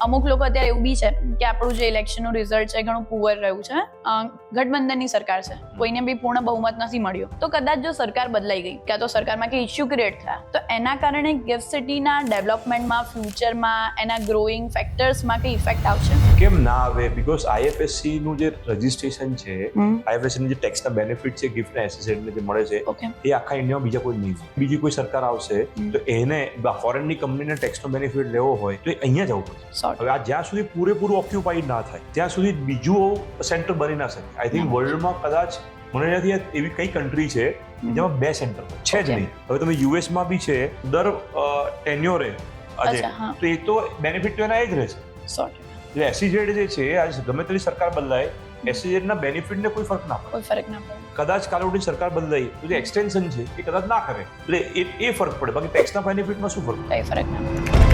અમુક લોકો અત્યારે એવું બી છે કે આપણું જે ઇલેક્શનનું રિઝલ્ટ છે ઘણું પુઅર રહ્યું છે. ગઠબંધનની સરકાર છે, કોઈને બી પૂર્ણ બહુમત નથી મળ્યું. તો કદાચ જો સરકાર બદલાઈ ગઈ ક્યાં તો સરકારમાં કે ઇસ્યુ ક્રિએટ થયા તો એના કારણે ગિફ્ટ સિટીના ડેવલપમેન્ટમાં, ફ્યુચરમાં, એના ગ્રોઈંગ ફેક્ટર્સમાં કઈ ઇફેક્ટ આવશે? કેમ ના આવે? બીકોઝ આઈએફએસસી નું જે રજીસ્ટ્રેશન છે, આઈએફએસસી ની જે ટેક્સના બેનિફિટ છે, ગિફ્ટ અને એસેસરીઝ જે મળે છે, ઓકે, એ આખા ઇન્ડિયામાં બીજા કોઈ નહીં. બીજી કોઈ સરકાર આવશે તો એને ફોરેનની કંપનીને ટેક્સનો બેનિફિટ લેવો હોય તો એ અહીંયા જવું પડશે. હવે આ જ્યાં સુધી પૂરેપૂરું ઓક્યુપાઈડ ના થાય ત્યાં સુધી બીજું સેન્ટર બની ના શકે. આઈ થિંક વર્લ્ડમાં કદાચ મને નથી એવી કઈ કન્ટ્રી છે જેમાં 2 સેન્ટર છે જ નહીં. હવે તમે યુએસમાં બી છે દર ટેન્યોરે આજે, તો એ તો બેનિફિટ તો એના એ જ રહેશે. એટલે એસઈઝેડ જે છે આજે ગમે તેટલી સરકાર બદલાય, એસઈઝેડ ના બેનિફિટ ને કોઈ ફરક ના પડે. કોઈ ફરક ના પડે. કદાચ કાલે ઉઠી સરકાર બદલાઈ તો જે એક્સટેન્શન છે એ કદાચ ના કરે એટલે એ ફરક પડે. બાકી ટેક્સના બેનિફિટમાં શું ફરક? કઈ ફરક ના પડે.